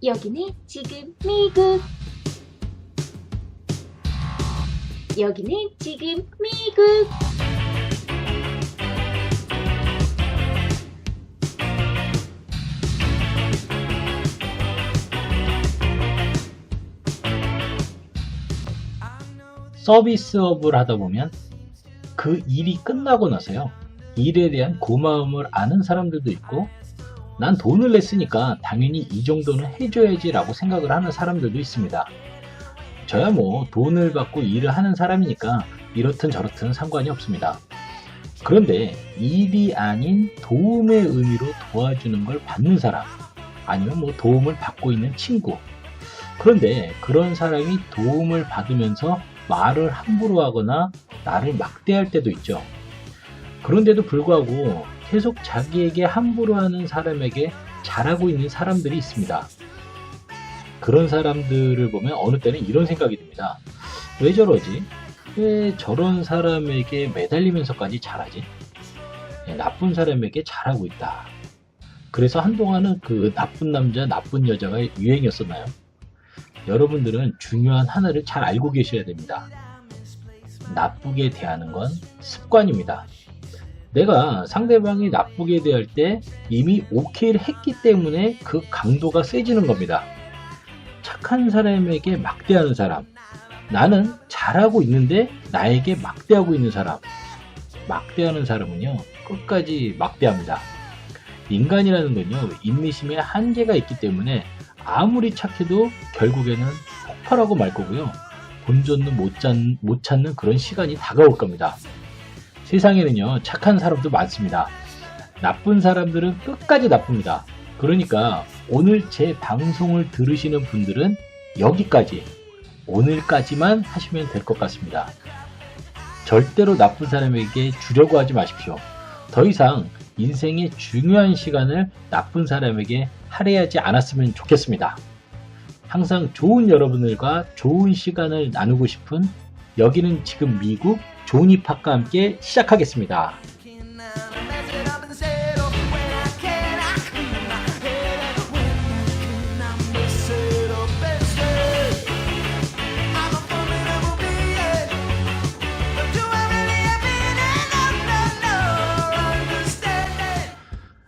여기는 지금 미국. 여기는 지금 미국. 서비스업을 하다 보면 그 일이 끝나고 나서요, 일에 대한 고마움을 아는 사람들도 있고, 난 돈을 냈으니까 당연히 이 정도는 해줘야지 라고 생각을 하는 사람들도 있습니다. 저야 뭐 돈을 받고 일을 하는 사람이니까 이렇든 저렇든 상관이 없습니다. 그런데 일이 아닌 도움의 의미로 도와주는 걸 받는 사람, 아니면 뭐 도움을 받고 있는 친구, 그런데 그런 사람이 도움을 받으면서 말을 함부로 하거나 나를 막대할 때도 있죠. 그런데도 불구하고 계속 자기에게 함부로 하는 사람에게 잘하고 있는 사람들이 있습니다. 그런 사람들을 보면 어느 때는 이런 생각이 듭니다. 왜 저러지? 왜 저런 사람에게 매달리면서까지 잘하지? 나쁜 사람에게 잘하고 있다. 그래서 한동안은 그 나쁜 남자, 나쁜 여자가 유행이었었나요? 여러분들은 중요한 하나를 잘 알고 계셔야 됩니다. 나쁘게 대하는 건 습관입니다. 내가 상대방이 나쁘게 대할 때 이미 오케이를 했기 때문에 그 강도가 세지는 겁니다. 착한 사람에게 막대하는 사람, 나는 잘하고 있는데 나에게 막대하고 있는 사람, 막대하는 사람은요, 끝까지 막대합니다. 인간이라는 건요, 인내심에 한계가 있기 때문에 아무리 착해도 결국에는 폭발하고 말 거고요, 본전도 못 찾는 그런 시간이 다가올 겁니다. 세상에는요, 착한 사람도 많습니다. 나쁜 사람들은 끝까지 나쁩니다. 그러니까 오늘 제 방송을 들으시는 분들은 여기까지, 오늘까지만 하시면 될 것 같습니다. 절대로 나쁜 사람에게 주려고 하지 마십시오. 더 이상 인생의 중요한 시간을 나쁜 사람에게 할애하지 않았으면 좋겠습니다. 항상 좋은 여러분들과 좋은 시간을 나누고 싶은 여기는 지금 미국 조니 팍과 함께 시작하겠습니다.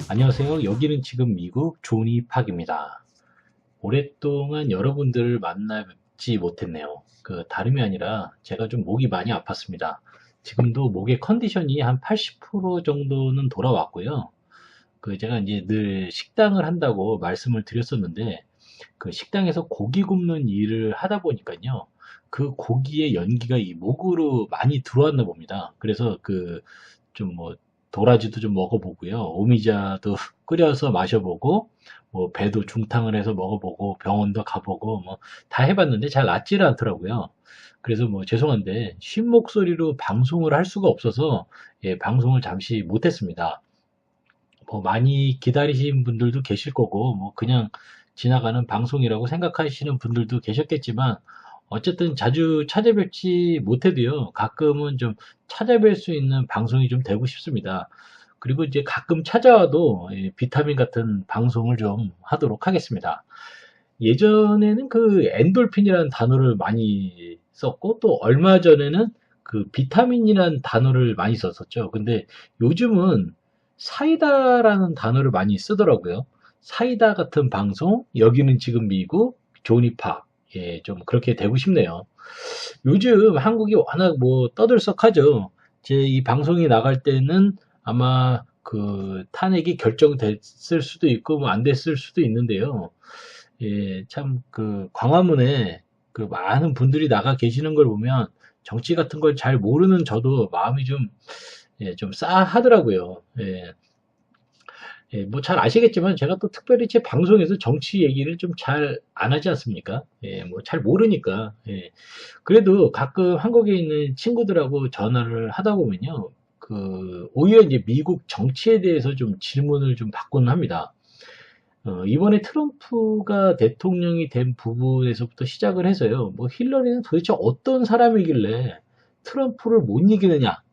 안녕하세요. 여기는 지금 미국 조니 팍입니다. 오랫동안 여러분들을 만나지 못했네요. 다름이 아니라 제가 좀 목이 많이 아팠습니다. 지금도 목의 컨디션이 한 80% 정도는 돌아왔고요. 제가 이제 늘 식당을 한다고 말씀을 드렸었는데, 그 식당에서 고기 굽는 일을 하다 보니까요, 그 고기의 연기가 이 목으로 많이 들어왔나 봅니다. 그래서 좀 도라지도 좀 먹어보고요, 오미자도 끓여서 마셔보고, 배도 중탕을 해서 먹어보고, 병원도 가보고, 다 해봤는데 잘 낫지를 않더라고요. 그래서 죄송한데 쉰 목소리로 방송을 할 수가 없어서 방송을 잠시 못했습니다. 많이 기다리신 분들도 계실 거고, 그냥 지나가는 방송이라고 생각하시는 분들도 계셨겠지만, 어쨌든 자주 찾아뵙지 못해도요, 가끔은 좀 찾아뵐 수 있는 방송이 좀 되고 싶습니다. 그리고 이제 가끔 찾아와도 비타민 같은 방송을 좀 하도록 하겠습니다. 예전에는 엔돌핀이라는 단어를 많이 썼고, 또 얼마 전에는 비타민이라는 단어를 많이 썼었죠. 근데 요즘은 사이다라는 단어를 많이 쓰더라고요. 사이다 같은 방송, 여기는 지금 미국, 조니팍. 좀 그렇게 되고 싶네요. 요즘 한국이 워낙 떠들썩하죠. 제 이 방송이 나갈 때는 아마 탄핵이 결정됐을 수도 있고, 안 됐을 수도 있는데요. 참 광화문에 많은 분들이 나가 계시는 걸 보면 정치 같은 걸 잘 모르는 저도 마음이 좀 싸하더라고요. 잘 아시겠지만 제가 또 특별히 제 방송에서 정치 얘기를 좀 잘 안 하지 않습니까? 잘 모르니까. 그래도 가끔 한국에 있는 친구들하고 전화를 하다 보면요, 오히려 이제 미국 정치에 대해서 좀 질문을 좀 받곤 합니다. 이번에 트럼프가 대통령이 된 부분에서부터 시작을 해서요, 힐러리는 도대체 어떤 사람이길래 트럼프를 못 이기느냐,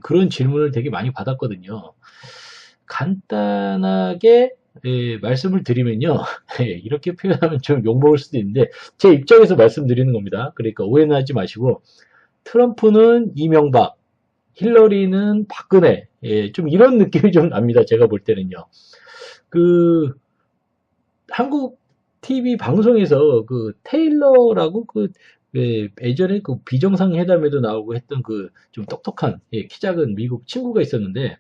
그런 질문을 되게 많이 받았거든요. 간단하게 말씀을 드리면요. 이렇게 표현하면 좀 욕먹을 수도 있는데 제 입장에서 말씀드리는 겁니다. 그러니까 오해는 하지 마시고 트럼프는 이명박, 힐러리는 박근혜. 좀 이런 느낌이 좀 납니다. 제가 볼 때는요. 그 한국 TV 방송에서 그 테일러라고 예전에 그 비정상 회담에도 나오고 했던 그 좀 똑똑한 키 작은 미국 친구가 있었는데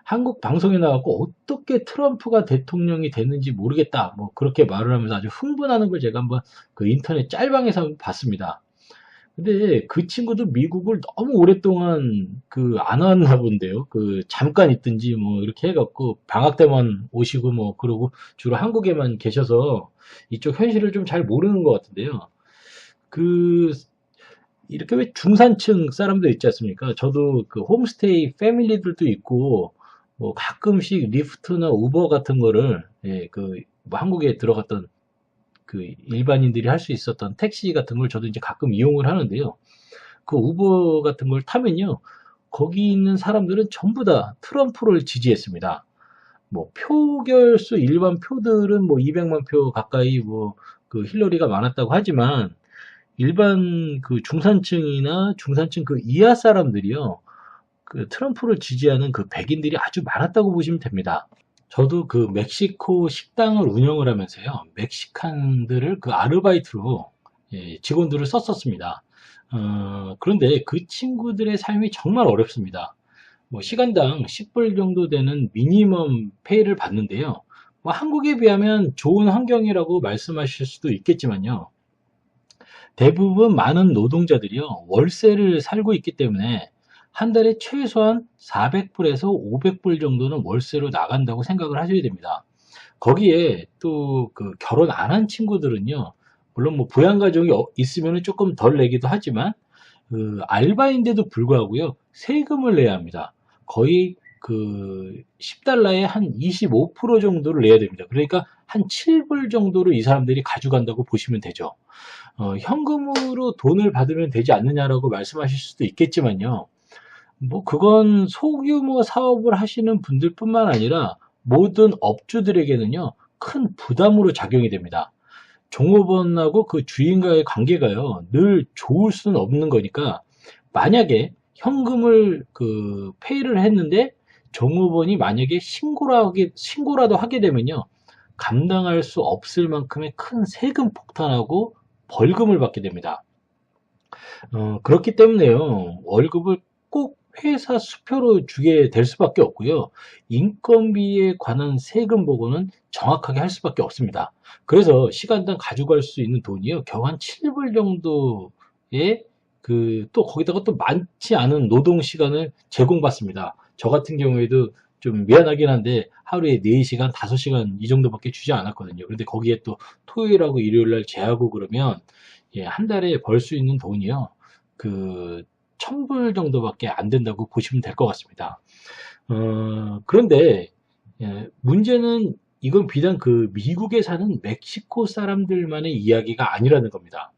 한국 방송에 나왔고 어떻게 트럼프가 대통령이 됐는지 모르겠다. 뭐 그렇게 말을 하면서 아주 흥분하는 걸 제가 한번 그 인터넷 짤방에서 한번 봤습니다. 근데 그 친구도 미국을 너무 오랫동안 그 안 왔나 본데요. 그 잠깐 있든지 뭐 이렇게 해갖고 방학 때만 오시고 뭐 그러고 주로 한국에만 계셔서 이쪽 현실을 좀 잘 모르는 것 같은데요. 그 이렇게 왜 중산층 사람들 있지 않습니까? 저도 그 홈스테이 패밀리들도 있고 뭐 가끔씩 리프트나 우버 같은 거를 뭐 한국에 들어갔던 그 일반인들이 할 수 있었던 택시 같은 걸 저도 이제 가끔 이용을 하는데요. 그 우버 같은 걸 타면요. 거기 있는 사람들은 전부 다 트럼프를 지지했습니다. 뭐 표결수 일반 표들은 뭐 200만 표 가까이 뭐 그 힐러리가 많았다고 하지만 일반 그 중산층이나 중산층 그 이하 사람들이요. 그 트럼프를 지지하는 그 백인들이 아주 많았다고 보시면 됩니다. 저도 그 멕시코 식당을 운영을 하면서요. 멕시칸들을 그 아르바이트로 직원들을 썼었습니다. 그런데 그 친구들의 삶이 정말 어렵습니다. 뭐 시간당 10불 정도 되는 미니멈 페이를 받는데요. 뭐 한국에 비하면 좋은 환경이라고 말씀하실 수도 있겠지만요. 대부분 많은 노동자들이요. 월세를 살고 있기 때문에 한 달에 최소한 400불에서 500불 정도는 월세로 나간다고 생각을 하셔야 됩니다. 거기에 또 그 결혼 안 한 친구들은요. 물론 뭐 부양가족이 있으면 조금 덜 내기도 하지만 그 알바인데도 불구하고요. 세금을 내야 합니다. 거의 그 10달러에 한 25% 정도를 내야 됩니다. 그러니까 한 7불 정도를 이 사람들이 가져간다고 보시면 되죠. 현금으로 돈을 받으면 되지 않느냐라고 말씀하실 수도 있겠지만요. 뭐 그건 소규모 사업을 하시는 분들뿐만 아니라 모든 업주들에게는요. 큰 부담으로 작용이 됩니다. 종업원하고 그 주인과의 관계가요. 늘 좋을 수는 없는 거니까 만약에 현금을 그 페이를 했는데 종업원이 만약에 신고라도 하게 되면요. 감당할 수 없을 만큼의 큰 세금 폭탄하고 벌금을 받게 됩니다. 그렇기 때문에요. 월급을 꼭 회사 수표로 주게 될 수밖에 없고요. 인건비에 관한 세금 보고는 정확하게 할 수밖에 없습니다. 그래서 시간당 가져갈 수 있는 돈이요. 겨우 한 7불 정도의 또 거기다가 또 많지 않은 노동 시간을 제공받습니다. 저 같은 경우에도 좀 미안하긴 한데 하루에 4시간, 5시간 이 정도밖에 주지 않았거든요. 그런데 거기에 또 토요일하고 일요일 날 제하고 그러면 한 달에 벌 수 있는 돈이요. 그 1000불 정도밖에 안 된다고 보시면 될 것 같습니다. 그런데 문제는 이건 비단 그 미국에 사는 멕시코 사람들만의 이야기가 아니라는 겁니다.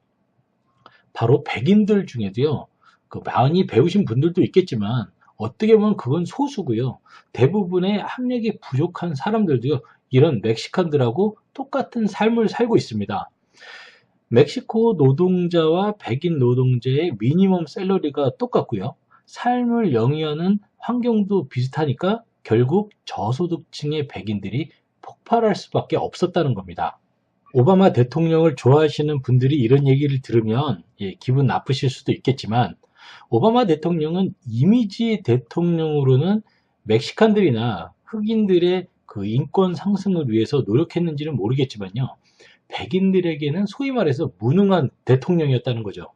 바로 백인들 중에도요. 그 많이 배우신 분들도 있겠지만 어떻게 보면 그건 소수고요. 대부분의 학력이 부족한 사람들도요. 이런 멕시칸들하고 똑같은 삶을 살고 있습니다. 멕시코 노동자와 백인 노동자의 미니멈 샐러리가 똑같고요. 삶을 영위하는 환경도 비슷하니까 결국 저소득층의 백인들이 폭발할 수밖에 없었다는 겁니다. 오바마 대통령을 좋아하시는 분들이 이런 얘기를 들으면 기분 나쁘실 수도 있겠지만 오바마 대통령은 이미지 대통령으로는 멕시칸들이나 흑인들의 그 인권 상승을 위해서 노력했는지는 모르겠지만요. 백인들에게는 소위 말해서 무능한 대통령이었다는 거죠.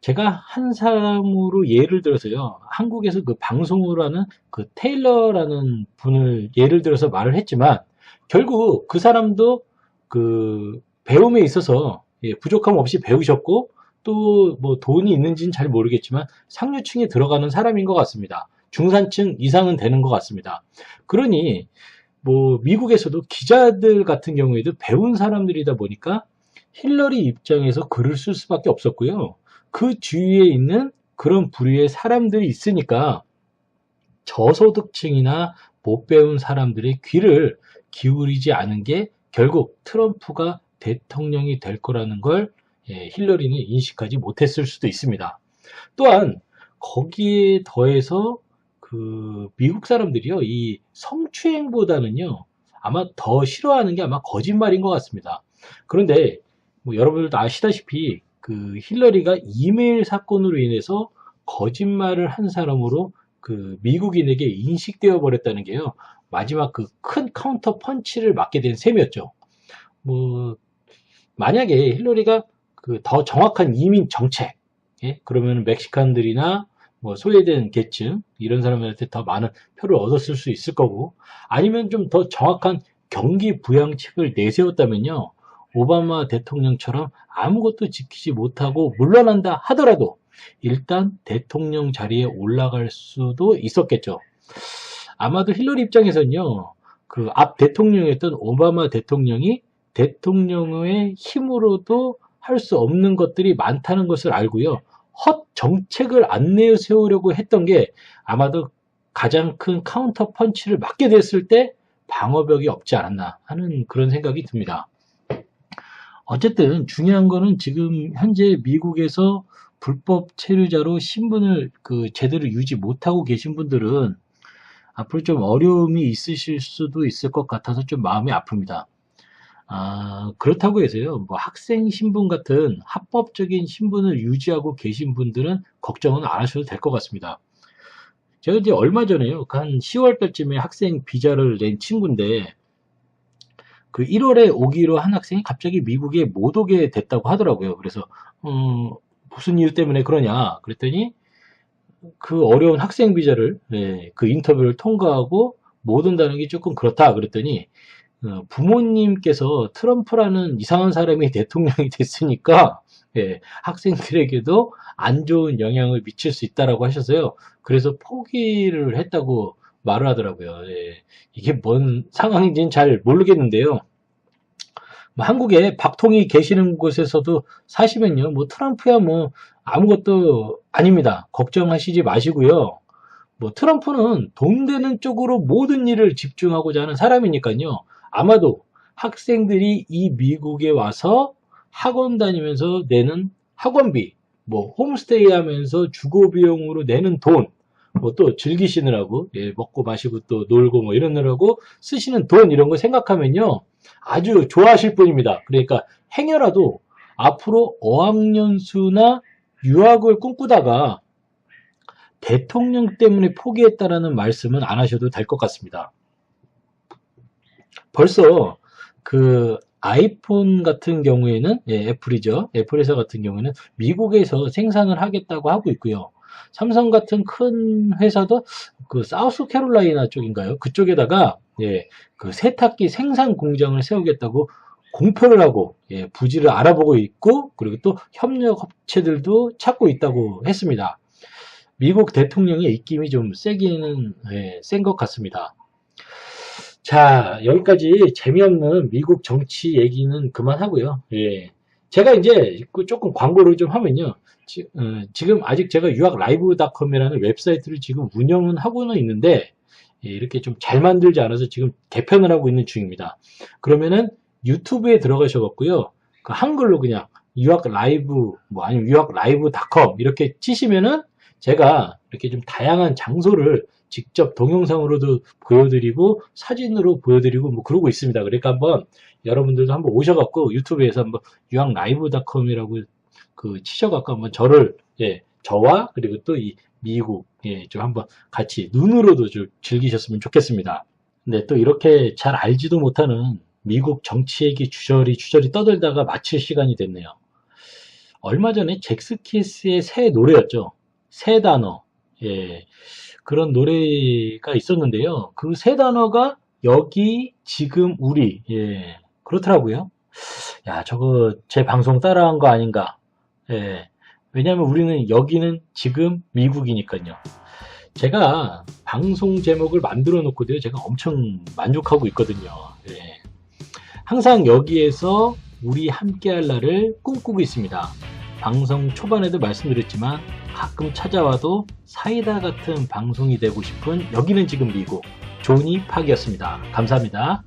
제가 한 사람으로 예를 들어서요. 한국에서 그 방송을 하는 그 테일러라는 분을 예를 들어서 말을 했지만 결국 그 사람도 그 배움에 있어서 부족함 없이 배우셨고 또 뭐 돈이 있는지는 잘 모르겠지만 상류층에 들어가는 사람인 것 같습니다. 중산층 이상은 되는 것 같습니다. 그러니 뭐 미국에서도 기자들 같은 경우에도 배운 사람들이다 보니까 힐러리 입장에서 글을 쓸 수밖에 없었고요. 그 주위에 있는 그런 부류의 사람들이 있으니까 저소득층이나 못 배운 사람들의 귀를 기울이지 않은 게 결국 트럼프가 대통령이 될 거라는 걸 힐러리는 인식하지 못했을 수도 있습니다. 또한 거기에 더해서 그 미국 사람들이요, 이 성추행보다는요 아마 더 싫어하는 게 아마 거짓말인 것 같습니다. 그런데 뭐 여러분들도 아시다시피 그 힐러리가 이메일 사건으로 인해서 거짓말을 한 사람으로 그 미국인에게 인식되어 버렸다는 게요, 마지막 그 큰 카운터 펀치를 맞게 된 셈이었죠. 뭐 만약에 힐러리가 그 더 정확한 이민 정책, 그러면 멕시칸들이나 뭐 소외된 계층 이런 사람들한테 더 많은 표를 얻었을 수 있을 거고, 아니면 좀 더 정확한 경기 부양책을 내세웠다면요, 오바마 대통령처럼 아무것도 지키지 못하고 물러난다 하더라도 일단 대통령 자리에 올라갈 수도 있었겠죠. 아마도 힐러리 입장에서는요, 그 앞 대통령이었던 오바마 대통령이 대통령의 힘으로도 할 수 없는 것들이 많다는 것을 알고요, 헛 정책을 안 내세우려고 했던 게 아마도 가장 큰 카운터 펀치를 맞게 됐을 때 방어벽이 없지 않았나 하는 그런 생각이 듭니다. 어쨌든 중요한 거는 지금 현재 미국에서 불법 체류자로 신분을 그 제대로 유지 못하고 계신 분들은 앞으로 좀 어려움이 있으실 수도 있을 것 같아서 좀 마음이 아픕니다. 그렇다고 해서요, 뭐 학생 신분 같은 합법적인 신분을 유지하고 계신 분들은 걱정은 안 하셔도 될 것 같습니다. 제가 이제 얼마 전에요, 한 10월 달쯤에 학생 비자를 낸 친구인데, 그 1월에 오기로 한 학생이 갑자기 미국에 못 오게 됐다고 하더라고요. 그래서 무슨 이유 때문에 그러냐 그랬더니, 그 어려운 학생 비자를 그 인터뷰를 통과하고 못 온다는 게 조금 그렇다 그랬더니, 부모님께서 트럼프라는 이상한 사람이 대통령이 됐으니까 학생들에게도 안 좋은 영향을 미칠 수 있다라고 하셔서요, 그래서 포기를 했다고 말을 하더라고요. 이게 뭔 상황인지는 잘 모르겠는데요, 뭐 한국에 박통이 계시는 곳에서도 사시면요, 뭐 트럼프야 뭐 아무것도 아닙니다. 걱정하시지 마시고요. 뭐 트럼프는 돈 되는 쪽으로 모든 일을 집중하고자 하는 사람이니까요, 아마도 학생들이 이 미국에 와서 학원 다니면서 내는 학원비, 뭐 홈스테이 하면서 주거 비용으로 내는 돈, 뭐 또 즐기시느라고 먹고 마시고 또 놀고 뭐 이러느라고 쓰시는 돈, 이런 거 생각하면요 아주 좋아하실 분입니다. 그러니까 행여라도 앞으로 어학연수나 유학을 꿈꾸다가 대통령 때문에 포기했다라는 말씀은 안 하셔도 될 것 같습니다. 벌써 그 아이폰 같은 경우에는 애플이죠. 애플 회사 같은 경우에는 미국에서 생산을 하겠다고 하고 있고요. 삼성 같은 큰 회사도 그 사우스캐롤라이나 쪽인가요? 그쪽에다가 그 세탁기 생산 공장을 세우겠다고 공표를 하고 부지를 알아보고 있고, 그리고 또 협력 업체들도 찾고 있다고 했습니다. 미국 대통령의 입김이 좀 세기는 센 것 같습니다. 자, 여기까지 재미없는 미국 정치 얘기는 그만하고요. 제가 이제 조금 광고를 좀 하면요, 지금 아직 제가 유학라이브닷컴이라는 웹사이트를 지금 운영은 하고는 있는데, 이렇게 좀 잘 만들지 않아서 지금 개편을 하고 있는 중입니다. 그러면은 유튜브에 들어가셔갖고요, 그 한글로 그냥 유학라이브 뭐 아니면 유학라이브닷컴 이렇게 치시면은 제가 이렇게 좀 다양한 장소를 직접 동영상으로도 보여드리고 사진으로 보여드리고 뭐 그러고 있습니다. 그러니까 한번 여러분들도 한번 오셔갖고 유튜브에서 한번 유학라이브닷컴이라고 그 치셔갖고 한번 저와 그리고 또 이 미국 좀 한번 같이 눈으로도 좀 즐기셨으면 좋겠습니다. 근데 또 이렇게 잘 알지도 못하는 미국 정치 얘기 주저리 떠들다가 마칠 시간이 됐네요. 얼마 전에 잭스키스의 새 노래였죠. 새 단어. 그런 노래가 있었는데요. 그 세 단어가 여기, 지금, 우리. 그렇더라고요. 야, 저거 제 방송 따라한 거 아닌가. 왜냐면 우리는 여기는 지금 미국이니까요. 제가 방송 제목을 만들어 놓고도요, 제가 엄청 만족하고 있거든요. 항상 여기에서 우리 함께할 날을 꿈꾸고 있습니다. 방송 초반에도 말씀드렸지만 가끔 찾아와도 사이다 같은 방송이 되고 싶은 여기는 지금 미국 조니 팍이었습니다. 감사합니다.